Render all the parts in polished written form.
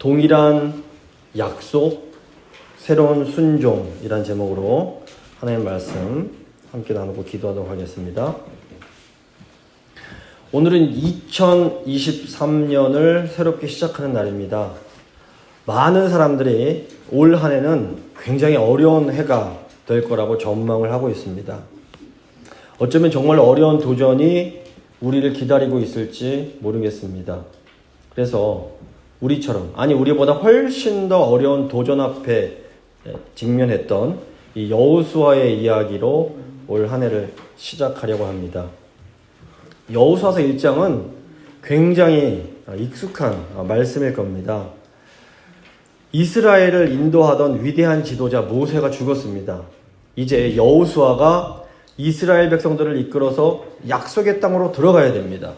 동일한 약속, 새로운 순종이란 제목으로 하나님의 말씀 함께 나누고 기도하도록 하겠습니다. 오늘은 2023년을 새롭게 시작하는 날입니다. 많은 사람들이 올 한 해는 굉장히 어려운 해가 될 거라고 전망을 하고 있습니다. 어쩌면 정말 어려운 도전이 우리를 기다리고 있을지 모르겠습니다. 그래서 우리처럼, 아니 우리보다 훨씬 더 어려운 도전 앞에 직면했던 이 여호수아의 이야기로 올 한 해를 시작하려고 합니다. 여호수아서 1장은 굉장히 익숙한 말씀일 겁니다. 이스라엘을 인도하던 위대한 지도자 모세가 죽었습니다. 이제 여호수아가 이스라엘 백성들을 이끌어서 약속의 땅으로 들어가야 됩니다.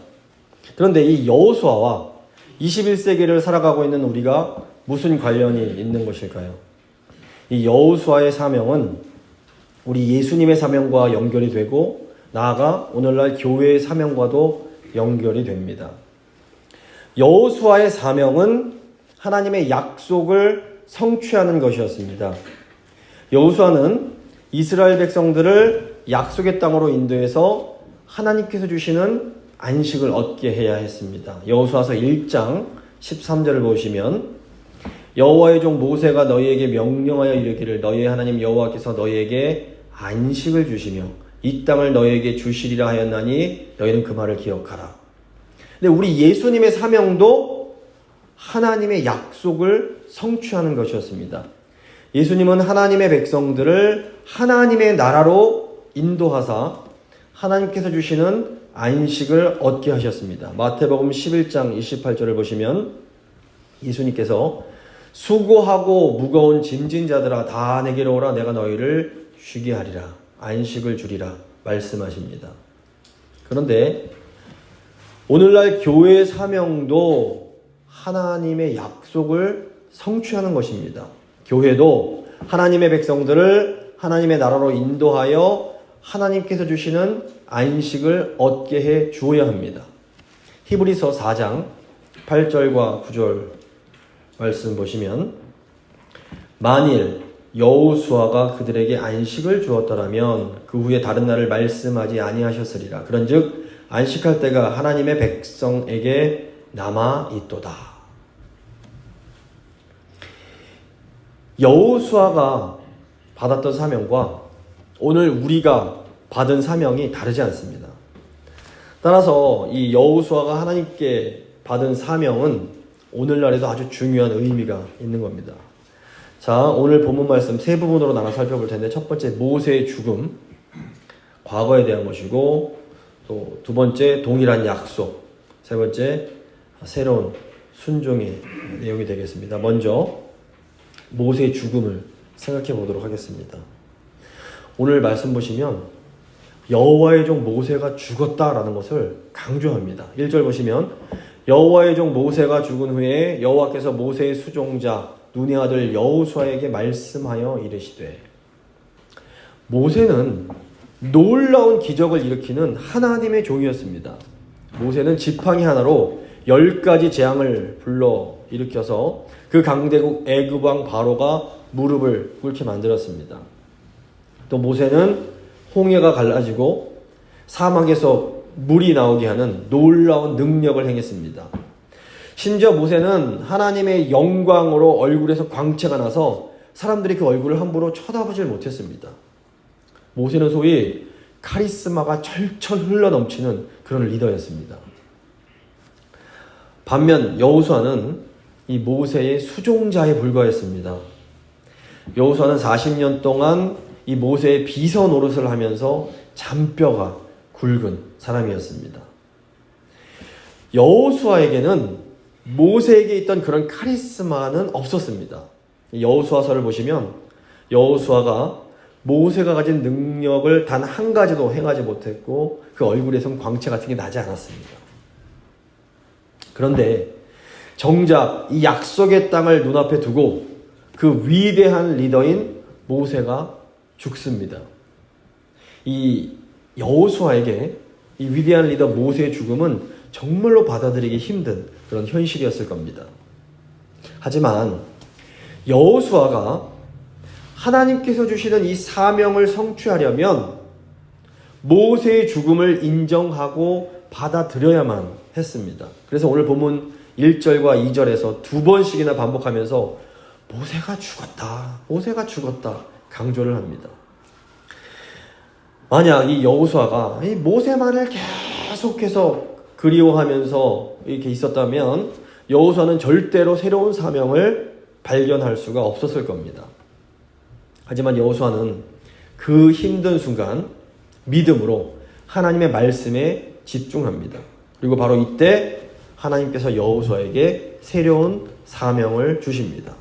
그런데 이 여호수아와 21세기를 살아가고 있는 우리가 무슨 관련이 있는 것일까요? 이 여호수아의 사명은 우리 예수님의 사명과 연결이 되고 나아가 오늘날 교회의 사명과도 연결이 됩니다. 여호수아의 사명은 하나님의 약속을 성취하는 것이었습니다. 여호수아는 이스라엘 백성들을 약속의 땅으로 인도해서 하나님께서 주시는 안식을 얻게 해야 했습니다. 여호수아서 1장 13절을 보시면 여호와의 종 모세가 너희에게 명령하여 이르기를 너희의 하나님 여호와께서 너희에게 안식을 주시며 이 땅을 너희에게 주시리라 하였나니 너희는 그 말을 기억하라. 근데 우리 예수님의 사명도 하나님의 약속을 성취하는 것이었습니다. 예수님은 하나님의 백성들을 하나님의 나라로 인도하사 하나님께서 주시는 안식을 얻게 하셨습니다. 마태복음 11장 28절을 보시면 예수님께서 수고하고 무거운 짐진 자들아 다 내게로 오라 내가 너희를 쉬게 하리라 안식을 주리라 말씀하십니다. 그런데 오늘날 교회의 사명도 하나님의 약속을 성취하는 것입니다. 교회도 하나님의 백성들을 하나님의 나라로 인도하여 하나님께서 주시는 안식을 얻게 해 주어야 합니다. 히브리서 4장 8절과 9절 말씀 보시면 만일 여호수아가 그들에게 안식을 주었더라면 그 후에 다른 날을 말씀하지 아니하셨으리라. 그런즉 안식할 때가 하나님의 백성에게 남아 있도다. 여호수아가 받았던 사명과 오늘 우리가 받은 사명이 다르지 않습니다. 따라서 이 여호수아가 하나님께 받은 사명은 오늘날에도 아주 중요한 의미가 있는 겁니다. 자, 오늘 본문 말씀 세 부분으로 나눠 살펴볼 텐데 첫 번째 모세의 죽음, 과거에 대한 것이고 또 두 번째 동일한 약속, 세 번째 새로운 순종의 내용이 되겠습니다. 먼저 모세의 죽음을 생각해 보도록 하겠습니다. 오늘 말씀 보시면 여호와의 종 모세가 죽었다라는 것을 강조합니다. 1절 보시면 여호와의 종 모세가 죽은 후에 여호와께서 모세의 수종자 눈의 아들 여호수아에게 말씀하여 이르시되. 모세는 놀라운 기적을 일으키는 하나님의 종이었습니다. 모세는 지팡이 하나로 10가지 재앙을 불러 일으켜서 그 강대국 애굽 왕 바로가 무릎을 꿇게 만들었습니다. 또 모세는 홍해가 갈라지고 사막에서 물이 나오게 하는 놀라운 능력을 행했습니다. 심지어 모세는 하나님의 영광으로 얼굴에서 광채가 나서 사람들이 그 얼굴을 함부로 쳐다보질 못했습니다. 모세는 소위 카리스마가 철철 흘러넘치는 그런 리더였습니다. 반면 여호수아는 이 모세의 수종자에 불과했습니다. 여호수아는 40년 동안 이 모세의 비서 노릇을 하면서 잔뼈가 굵은 사람이었습니다. 여호수아에게는 모세에게 있던 그런 카리스마는 없었습니다. 여호수아서를 보시면 여호수아가 모세가 가진 능력을 단 한 가지도 행하지 못했고 그 얼굴에선 광채 같은 게 나지 않았습니다. 그런데 정작 이 약속의 땅을 눈앞에 두고 그 위대한 리더인 모세가 죽습니다. 이 여호수아에게 이 위대한 리더 모세의 죽음은 정말로 받아들이기 힘든 그런 현실이었을 겁니다. 하지만 여호수아가 하나님께서 주시는 이 사명을 성취하려면 모세의 죽음을 인정하고 받아들여야만 했습니다. 그래서 오늘 본문 1절과 2절에서 두 번씩이나 반복하면서 모세가 죽었다, 모세가 죽었다 강조를 합니다. 만약 이 여호수아가 이 모세만을 계속해서 그리워하면서 이렇게 있었다면 여호수아는 절대로 새로운 사명을 발견할 수가 없었을 겁니다. 하지만 여호수아는 그 힘든 순간 믿음으로 하나님의 말씀에 집중합니다. 그리고 바로 이때 하나님께서 여호수아에게 새로운 사명을 주십니다.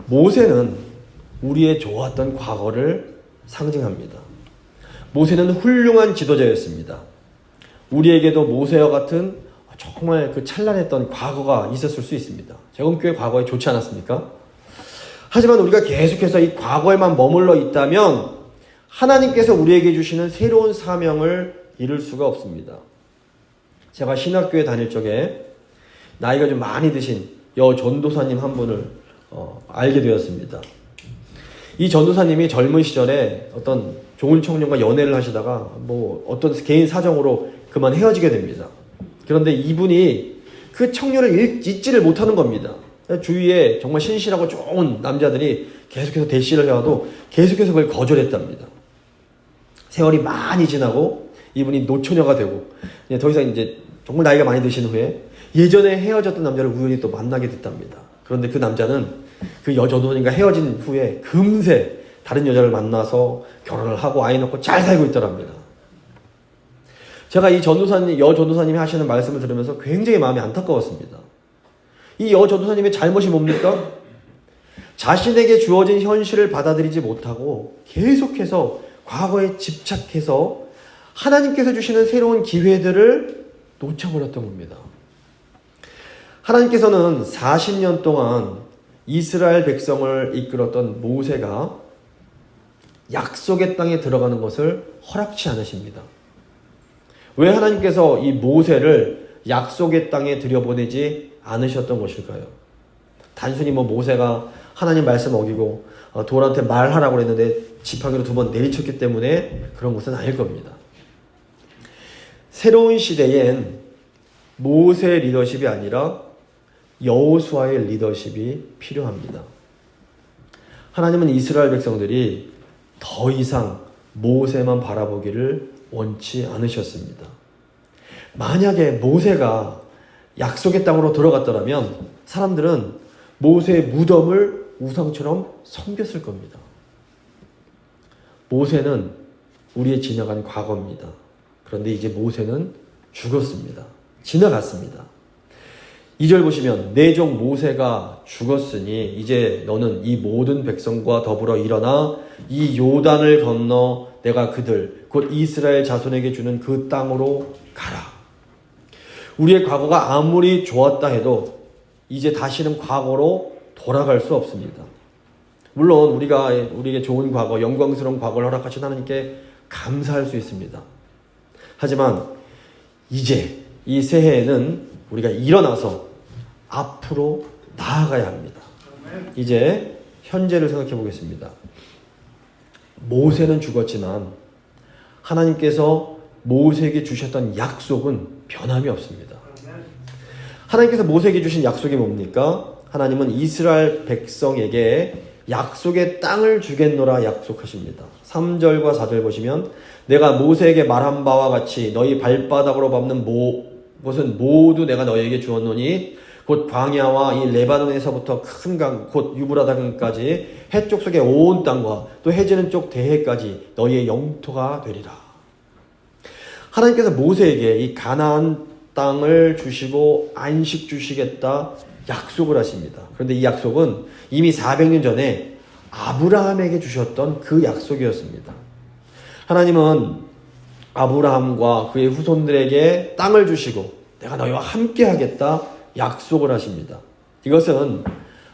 모세는 우리의 좋았던 과거를 상징합니다. 모세는 훌륭한 지도자였습니다. 우리에게도 모세와 같은 정말 그 찬란했던 과거가 있었을 수 있습니다. 제검교회 과거에 좋지 않았습니까? 하지만 우리가 계속해서 이 과거에만 머물러 있다면 하나님께서 우리에게 주시는 새로운 사명을 이룰 수가 없습니다. 제가 신학교에 다닐 적에 나이가 좀 많이 드신 여 전도사님 한 분을 알게 되었습니다. 이 전도사님이 젊은 시절에 어떤 좋은 청년과 연애를 하시다가 어떤 개인 사정으로 그만 헤어지게 됩니다. 그런데 이분이 그 청년을 잊지를 못하는 겁니다. 주위에 정말 신실하고 좋은 남자들이 계속해서 대시를 해와도 계속해서 그걸 거절했답니다. 세월이 많이 지나고 이분이 노처녀가 되고 더 이상 이제 정말 나이가 많이 드신 후에 예전에 헤어졌던 남자를 우연히 또 만나게 됐답니다. 그런데 그 남자는 그 여전도사님과 헤어진 후에 금세 다른 여자를 만나서 결혼을 하고 아이 낳고 잘 살고 있더랍니다. 제가 이 여전도사님이 하시는 말씀을 들으면서 굉장히 마음이 안타까웠습니다. 이 여전도사님의 잘못이 뭡니까? 자신에게 주어진 현실을 받아들이지 못하고 계속해서 과거에 집착해서 하나님께서 주시는 새로운 기회들을 놓쳐버렸던 겁니다. 하나님께서는 40년 동안 이스라엘 백성을 이끌었던 모세가 약속의 땅에 들어가는 것을 허락치 않으십니다. 왜 하나님께서 이 모세를 약속의 땅에 들여보내지 않으셨던 것일까요? 단순히 모세가 하나님 말씀 어기고 돌한테 말하라고 했는데 지팡이로 2번 내리쳤기 때문에 그런 것은 아닐 겁니다. 새로운 시대엔 모세의 리더십이 아니라 여호수아의 리더십이 필요합니다. 하나님은 이스라엘 백성들이 더 이상 모세만 바라보기를 원치 않으셨습니다. 만약에 모세가 약속의 땅으로 들어갔더라면 사람들은 모세의 무덤을 우상처럼 섬겼을 겁니다. 모세는 우리의 지나간 과거입니다. 그런데 이제 모세는 죽었습니다. 지나갔습니다. 2절 보시면 내 종 모세가 죽었으니 이제 너는 이 모든 백성과 더불어 일어나 이 요단을 건너 내가 그들 곧 이스라엘 자손에게 주는 그 땅으로 가라. 우리의 과거가 아무리 좋았다 해도 이제 다시는 과거로 돌아갈 수 없습니다. 물론 우리에게 좋은 과거, 영광스러운 과거를 허락하신 하나님께 감사할 수 있습니다. 하지만 이제 이 새해에는 우리가 일어나서 앞으로 나아가야 합니다. 이제 현재를 생각해 보겠습니다. 모세는 죽었지만 하나님께서 모세에게 주셨던 약속은 변함이 없습니다. 하나님께서 모세에게 주신 약속이 뭡니까? 하나님은 이스라엘 백성에게 약속의 땅을 주겠노라 약속하십니다. 3절과 4절 보시면 내가 모세에게 말한 바와 같이 너희 발바닥으로 밟는 것은 모두 내가 너희에게 주었노니 곧 광야와 이 레바논에서부터 큰 강 곧 유브라다 강까지 해쪽 속의 온 땅과 또 해지는 쪽 대해까지 너희의 영토가 되리라. 하나님께서 모세에게 이 가나안 땅을 주시고 안식 주시겠다 약속을 하십니다. 그런데 이 약속은 이미 400년 전에 아브라함에게 주셨던 그 약속이었습니다. 하나님은 아브라함과 그의 후손들에게 땅을 주시고 내가 너희와 함께 하겠다 약속을 하십니다. 이것은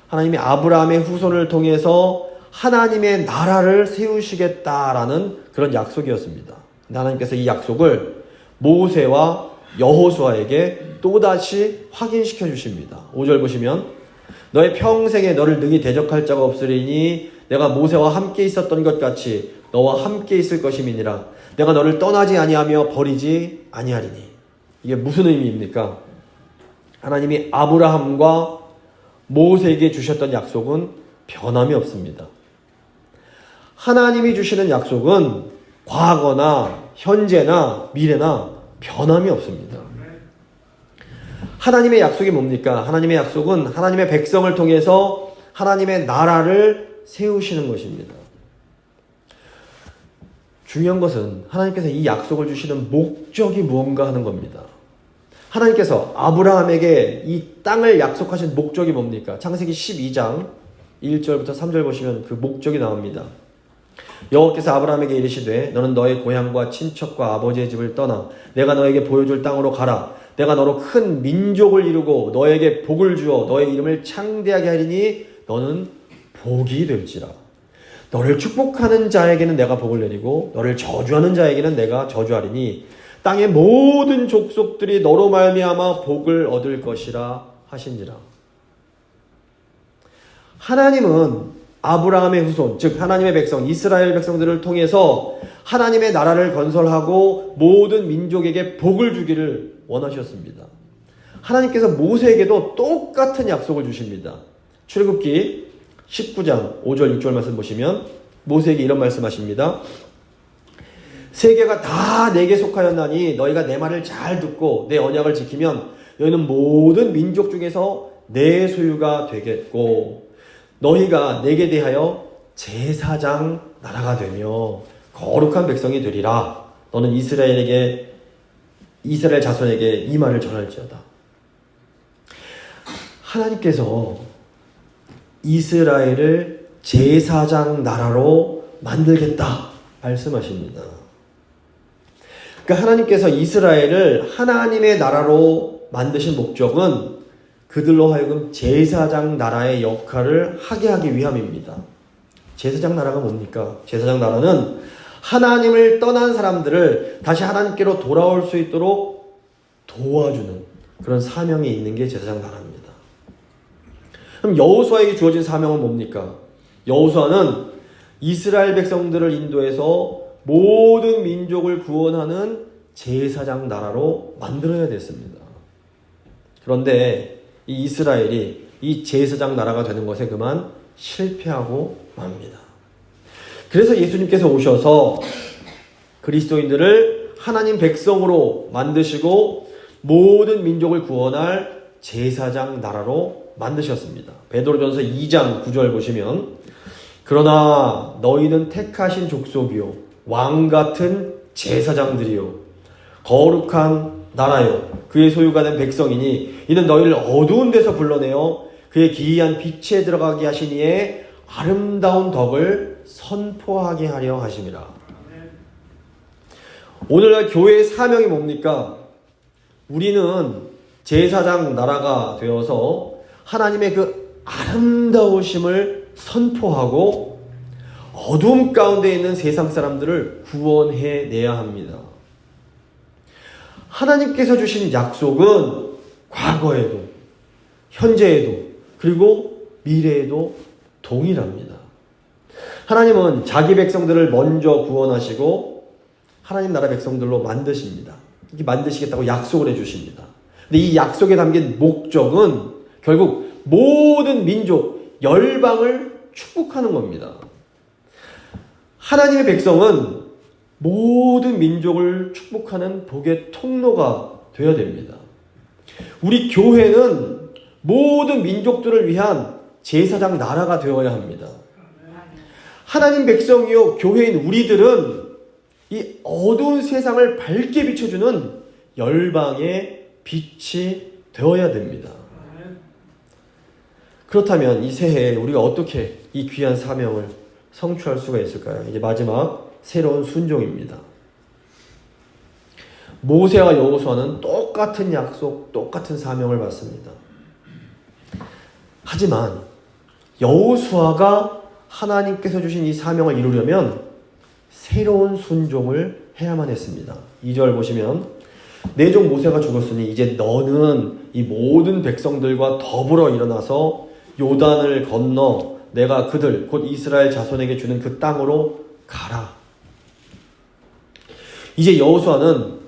하나님이 아브라함의 후손을 통해서 하나님의 나라를 세우시겠다라는 그런 약속이었습니다. 하나님께서 이 약속을 모세와 여호수아에게 또다시 확인시켜 주십니다. 5절 보시면 너의 평생에 너를 능히 대적할 자가 없으리니 내가 모세와 함께 있었던 것 같이 너와 함께 있을 것임이니라. 내가 너를 떠나지 아니하며 버리지 아니하리니. 이게 무슨 의미입니까? 하나님이 아브라함과 모세에게 주셨던 약속은 변함이 없습니다. 하나님이 주시는 약속은 과거나 현재나 미래나 변함이 없습니다. 하나님의 약속이 뭡니까? 하나님의 약속은 하나님의 백성을 통해서 하나님의 나라를 세우시는 것입니다. 중요한 것은 하나님께서 이 약속을 주시는 목적이 무언가 하는 겁니다. 하나님께서 아브라함에게 이 땅을 약속하신 목적이 뭡니까? 창세기 12장 1절부터 3절 보시면 그 목적이 나옵니다. 여호와께서 아브라함에게 이르시되 너는 너의 고향과 친척과 아버지의 집을 떠나 내가 너에게 보여줄 땅으로 가라. 내가 너로 큰 민족을 이루고 너에게 복을 주어 너의 이름을 창대하게 하리니 너는 복이 될지라. 너를 축복하는 자에게는 내가 복을 내리고 너를 저주하는 자에게는 내가 저주하리니 땅의 모든 족속들이 너로 말미암아 복을 얻을 것이라 하신지라. 하나님은 아브라함의 후손, 즉 하나님의 백성, 이스라엘 백성들을 통해서 하나님의 나라를 건설하고 모든 민족에게 복을 주기를 원하셨습니다. 하나님께서 모세에게도 똑같은 약속을 주십니다. 출애굽기 19장 5절 6절 말씀 보시면 모세에게 이런 말씀하십니다. 세계가 다 내게 속하였나니 너희가 내 말을 잘 듣고 내 언약을 지키면 너희는 모든 민족 중에서 내 소유가 되겠고 너희가 내게 대하여 제사장 나라가 되며 거룩한 백성이 되리라. 너는 이스라엘 자손에게 이 말을 전할지어다. 하나님께서 이스라엘을 제사장 나라로 만들겠다 말씀하십니다. 그러니까 하나님께서 이스라엘을 하나님의 나라로 만드신 목적은 그들로 하여금 제사장 나라의 역할을 하게 하기 위함입니다. 제사장 나라가 뭡니까? 제사장 나라는 하나님을 떠난 사람들을 다시 하나님께로 돌아올 수 있도록 도와주는 그런 사명이 있는 게 제사장 나라입니다. 그럼 여호수아에게 주어진 사명은 뭡니까? 여호수아는 이스라엘 백성들을 인도해서 모든 민족을 구원하는 제사장 나라로 만들어야 됐습니다. 그런데 이 이스라엘이 이 제사장 나라가 되는 것에 그만 실패하고 맙니다. 그래서 예수님께서 오셔서 그리스도인들을 하나님 백성으로 만드시고 모든 민족을 구원할 제사장 나라로 만드셨습니다. 베드로전서 2장 9절 보시면 그러나 너희는 택하신 족속이요 왕 같은 제사장들이요 거룩한 나라요 그의 소유가 된 백성이니 이는 너희를 어두운 데서 불러내어 그의 기이한 빛에 들어가게 하시니에 아름다운 덕을 선포하게 하려 하심이라. 오늘날 교회의 사명이 뭡니까? 우리는 제사장 나라가 되어서 하나님의 그 아름다우심을 선포하고 어둠 가운데 있는 세상 사람들을 구원해내야 합니다. 하나님께서 주신 약속은 과거에도 현재에도 그리고 미래에도 동일합니다. 하나님은 자기 백성들을 먼저 구원하시고 하나님 나라 백성들로 만드십니다. 이렇게 만드시겠다고 약속을 해주십니다. 근데 이 약속에 담긴 목적은 결국 모든 민족, 열방을 축복하는 겁니다. 하나님의 백성은 모든 민족을 축복하는 복의 통로가 되어야 됩니다. 우리 교회는 모든 민족들을 위한 제사장 나라가 되어야 합니다. 하나님 백성이요 교회인 우리들은 이 어두운 세상을 밝게 비춰주는 열방의 빛이 되어야 됩니다. 그렇다면 이 새해에 우리가 어떻게 이 귀한 사명을 성취할 수가 있을까요? 이제 마지막 새로운 순종입니다. 모세와 여호수아는 똑같은 약속, 똑같은 사명을 받습니다. 하지만 여호수아가 하나님께서 주신 이 사명을 이루려면 새로운 순종을 해야만 했습니다. 2절 보시면 내 종 모세가 죽었으니 이제 너는 이 모든 백성들과 더불어 일어나서 요단을 건너 내가 그들 곧 이스라엘 자손에게 주는 그 땅으로 가라. 이제 여호수아는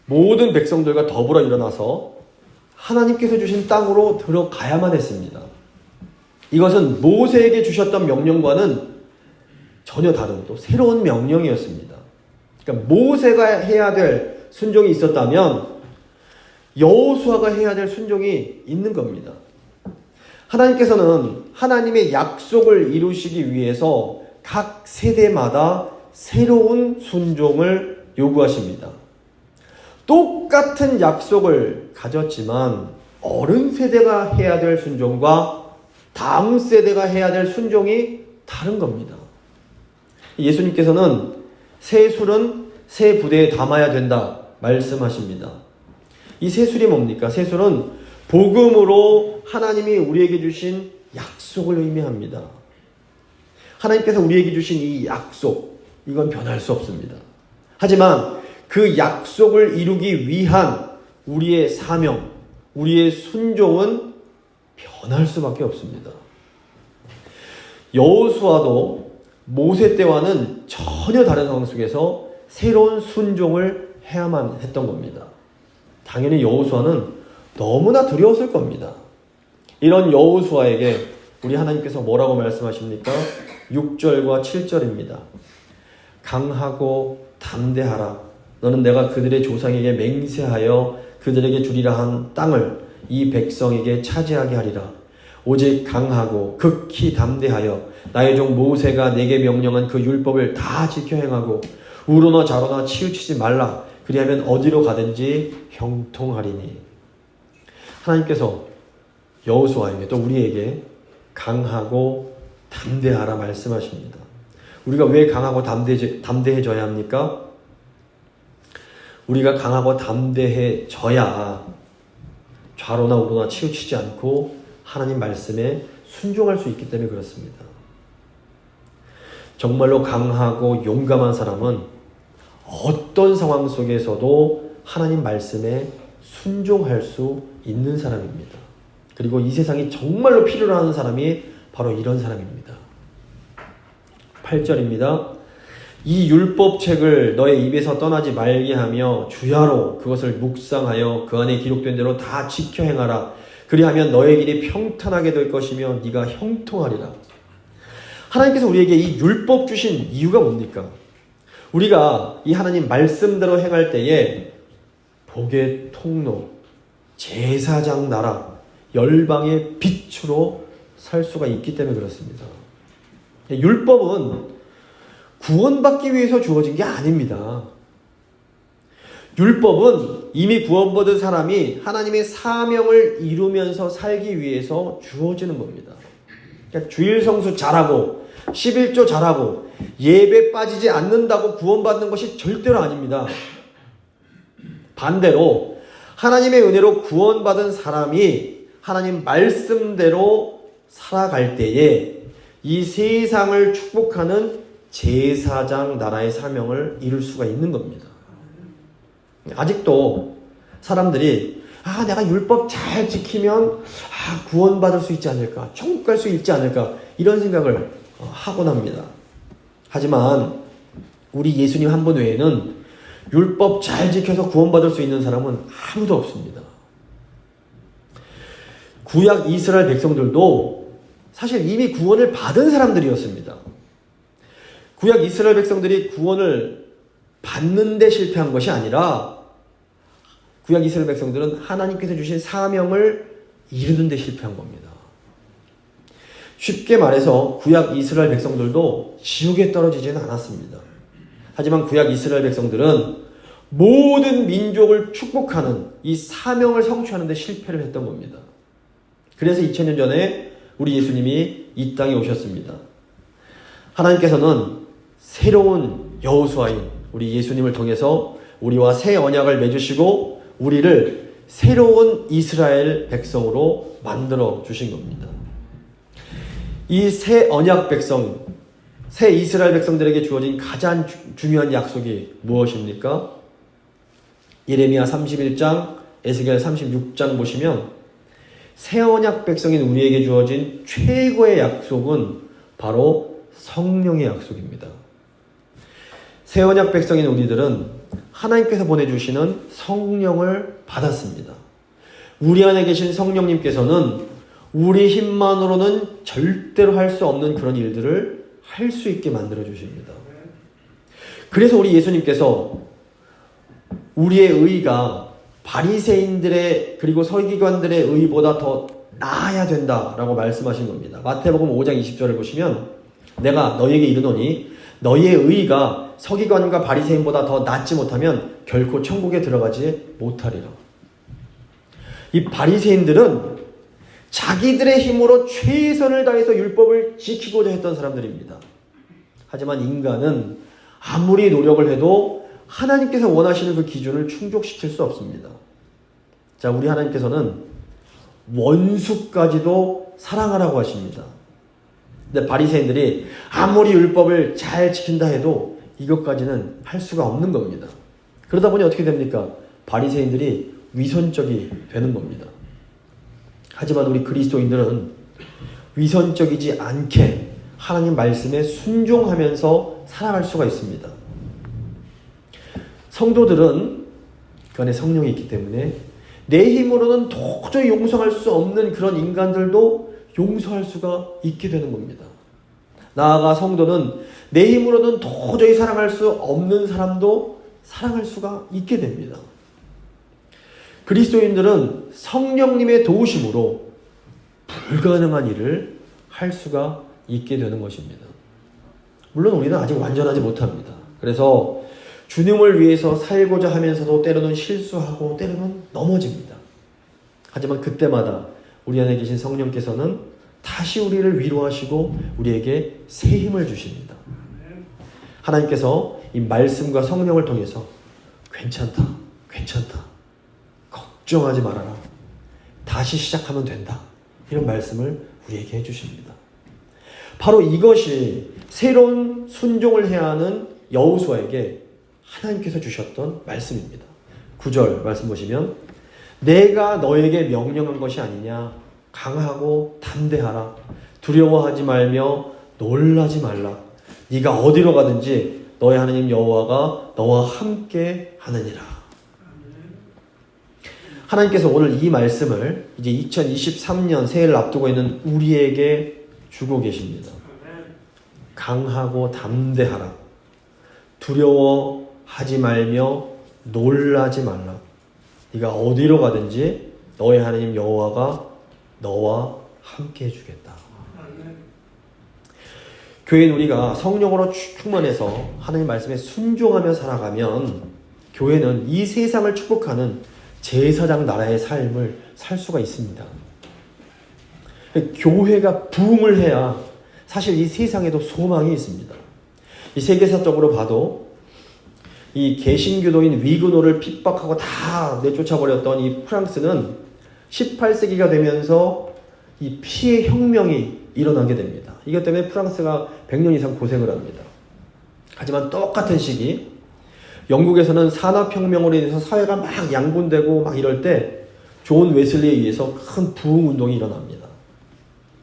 모든 백성들과 더불어 일어나서 하나님께서 주신 땅으로 들어가야만 했습니다. 이것은 모세에게 주셨던 명령과는 전혀 다른 또 새로운 명령이었습니다. 그러니까 모세가 해야 될 순종이 있었다면 여호수아가 해야 될 순종이 있는 겁니다. 하나님께서는 하나님의 약속을 이루시기 위해서 각 세대마다 새로운 순종을 요구하십니다. 똑같은 약속을 가졌지만 어른 세대가 해야 될 순종과 다음 세대가 해야 될 순종이 다른 겁니다. 예수님께서는 새 술은 새 부대에 담아야 된다 말씀하십니다. 이 새 술이 뭡니까? 새 술은 복음으로 하나님이 우리에게 주신 약속을 의미합니다. 하나님께서 우리에게 주신 이 약속, 이건 변할 수 없습니다. 하지만 그 약속을 이루기 위한 우리의 사명, 우리의 순종은 변할 수밖에 없습니다. 여호수아도 모세 때와는 전혀 다른 상황 속에서 새로운 순종을 해야만 했던 겁니다. 당연히 여호수아는 너무나 두려웠을 겁니다. 이런 여호수아에게 우리 하나님께서 뭐라고 말씀하십니까? 6절과 7절입니다. 강하고 담대하라. 너는 내가 그들의 조상에게 맹세하여 그들에게 주리라 한 땅을 이 백성에게 차지하게 하리라. 오직 강하고 극히 담대하여 나의 종 모세가 내게 명령한 그 율법을 다 지켜 행하고 우로나 좌로나 치우치지 말라. 그리하면 어디로 가든지 형통하리니. 하나님께서 여호수아에게 또 우리에게 강하고 담대하라 말씀하십니다. 우리가 왜 강하고 담대해져야 합니까? 우리가 강하고 담대해져야 좌로나 우로나 치우치지 않고 하나님 말씀에 순종할 수 있기 때문에 그렇습니다. 정말로 강하고 용감한 사람은 어떤 상황 속에서도 하나님 말씀에 순종할 수 있는 사람입니다. 그리고 이 세상이 정말로 필요로 하는 사람이 바로 이런 사람입니다. 8절입니다. 이 율법책을 너의 입에서 떠나지 말게 하며 주야로 그것을 묵상하여 그 안에 기록된 대로 다 지켜 행하라. 그리하면 너의 길이 평탄하게 될 것이며 네가 형통하리라. 하나님께서 우리에게 이 율법 주신 이유가 뭡니까? 우리가 이 하나님 말씀대로 행할 때에 복의 통로, 제사장 나라, 열방의 빛으로 살 수가 있기 때문에 그렇습니다. 율법은 구원받기 위해서 주어진 게 아닙니다. 율법은 이미 구원받은 사람이 하나님의 사명을 이루면서 살기 위해서 주어지는 겁니다. 그러니까 주일 성수 잘하고 11조 잘하고 예배 빠지지 않는다고 구원받는 것이 절대로 아닙니다. 반대로 하나님의 은혜로 구원받은 사람이 하나님 말씀대로 살아갈 때에 이 세상을 축복하는 제사장 나라의 사명을 이룰 수가 있는 겁니다. 아직도 사람들이 내가 율법 잘 지키면 구원받을 수 있지 않을까, 천국 갈 수 있지 않을까, 이런 생각을 하곤 합니다. 하지만 우리 예수님 한 분 외에는 율법 잘 지켜서 구원받을 수 있는 사람은 아무도 없습니다. 구약 이스라엘 백성들도 사실 이미 구원을 받은 사람들이었습니다. 구약 이스라엘 백성들이 구원을 받는데 실패한 것이 아니라 구약 이스라엘 백성들은 하나님께서 주신 사명을 이루는 데 실패한 겁니다. 쉽게 말해서 구약 이스라엘 백성들도 지옥에 떨어지지는 않았습니다. 하지만 구약 이스라엘 백성들은 모든 민족을 축복하는 이 사명을 성취하는 데 실패를 했던 겁니다. 그래서 2000년 전에 우리 예수님이 이 땅에 오셨습니다. 하나님께서는 새로운 여호수아인 우리 예수님을 통해서 우리와 새 언약을 맺으시고 우리를 새로운 이스라엘 백성으로 만들어 주신 겁니다. 이 새 언약 백성, 새 이스라엘 백성들에게 주어진 가장 중요한 약속이 무엇입니까? 예레미야 31장, 에스겔 36장 보시면 새 언약 백성인 우리에게 주어진 최고의 약속은 바로 성령의 약속입니다. 새 언약 백성인 우리들은 하나님께서 보내주시는 성령을 받았습니다. 우리 안에 계신 성령님께서는 우리 힘만으로는 절대로 할 수 없는 그런 일들을 할 수 있게 만들어 주십니다. 그래서 우리 예수님께서 우리의 의가 바리새인들의 그리고 서기관들의 의보다 더 나아야 된다라고 말씀하신 겁니다. 마태복음 5장 20절을 보시면 내가 너희에게 이르노니 너희의 의가 서기관과 바리새인보다 더 낫지 못하면 결코 천국에 들어가지 못하리라. 이 바리새인들은 자기들의 힘으로 최선을 다해서 율법을 지키고자 했던 사람들입니다. 하지만 인간은 아무리 노력을 해도 하나님께서 원하시는 그 기준을 충족시킬 수 없습니다. 자, 우리 하나님께서는 원수까지도 사랑하라고 하십니다. 근데 바리새인들이 아무리 율법을 잘 지킨다 해도 이것까지는 할 수가 없는 겁니다. 그러다 보니 어떻게 됩니까? 바리새인들이 위선적이 되는 겁니다. 하지만 우리 그리스도인들은 위선적이지 않게 하나님 말씀에 순종하면서 살아갈 수가 있습니다. 성도들은 그 안에 성령이 있기 때문에 내 힘으로는 도저히 용서할 수 없는 그런 인간들도 용서할 수가 있게 되는 겁니다. 나아가 성도는 내 힘으로는 도저히 사랑할 수 없는 사람도 사랑할 수가 있게 됩니다. 그리스도인들은 성령님의 도우심으로 불가능한 일을 할 수가 있게 되는 것입니다. 물론 우리는 아직 완전하지 못합니다. 그래서 주님을 위해서 살고자 하면서도 때로는 실수하고 때로는 넘어집니다. 하지만 그때마다 우리 안에 계신 성령께서는 다시 우리를 위로하시고 우리에게 새 힘을 주십니다. 하나님께서 이 말씀과 성령을 통해서 괜찮다, 괜찮다, 걱정하지 말아라, 다시 시작하면 된다, 이런 말씀을 우리에게 해주십니다. 바로 이것이 새로운 순종을 해야 하는 여호수아에게 하나님께서 주셨던 말씀입니다. 9절 말씀 보시면 내가 너에게 명령한 것이 아니냐, 강하고 담대하라, 두려워하지 말며 놀라지 말라, 네가 어디로 가든지 너의 하나님 여호와가 너와 함께 하느니라. 하나님께서 오늘 이 말씀을 이제 2023년 새해를 앞두고 있는 우리에게 주고 계십니다. 강하고 담대하라, 두려워하지 말며 놀라지 말라, 네가 어디로 가든지 너의 하나님 여호와가 너와 함께 해주겠다. 교회는 우리가 성령으로 충만해서 하나님 말씀에 순종하며 살아가면 교회는 이 세상을 축복하는 제사장 나라의 삶을 살 수가 있습니다. 교회가 부흥을 해야 사실 이 세상에도 소망이 있습니다. 이 세계사적으로 봐도 이 개신교도인 위그노를 핍박하고 다 내쫓아버렸던 이 프랑스는 18세기가 되면서 이 피해 혁명이 일어나게 됩니다. 이것 때문에 프랑스가 100년 이상 고생을 합니다. 하지만 똑같은 시기 영국에서는 산업혁명으로 인해서 사회가 막 양분되고 막 이럴 때 존 웨슬리에 의해서 큰 부흥운동이 일어납니다.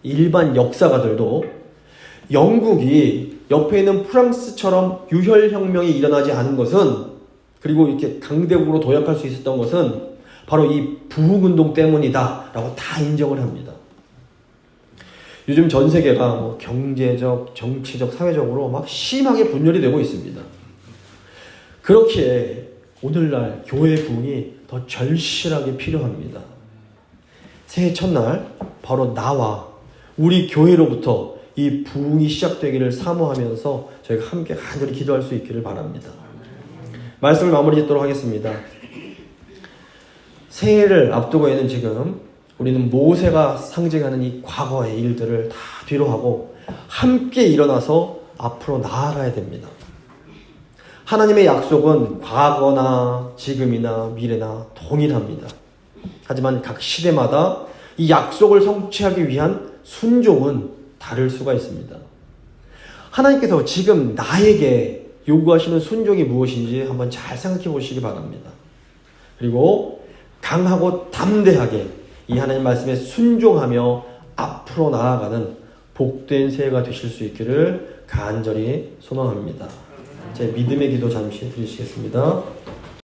일반 역사가들도 영국이 옆에 있는 프랑스처럼 유혈혁명이 일어나지 않은 것은, 그리고 이렇게 강대국으로 도약할 수 있었던 것은 바로 이 부흥운동 때문이다 라고 다 인정을 합니다. 요즘 전 세계가 뭐 경제적, 정치적, 사회적으로 막 심하게 분열이 되고 있습니다. 그렇기에 오늘날 교회의 부흥이 더 절실하게 필요합니다. 새해 첫날 바로 나와 우리 교회로부터 이 부흥이 시작되기를 사모하면서 저희가 함께 간절히 기도할 수 있기를 바랍니다. 말씀을 마무리 짓도록 하겠습니다. 새해를 앞두고 있는 지금 우리는 모세가 상징하는 이 과거의 일들을 다 뒤로 하고 함께 일어나서 앞으로 나아가야 됩니다. 하나님의 약속은 과거나 지금이나 미래나 동일합니다. 하지만 각 시대마다 이 약속을 성취하기 위한 순종은 다를 수가 있습니다. 하나님께서 지금 나에게 요구하시는 순종이 무엇인지 한번 잘 생각해 보시기 바랍니다. 그리고 강하고 담대하게 이 하나님 말씀에 순종하며 앞으로 나아가는 복된 새해가 되실 수 있기를 간절히 소망합니다. 제 믿음의 기도 잠시 드리시겠습니다.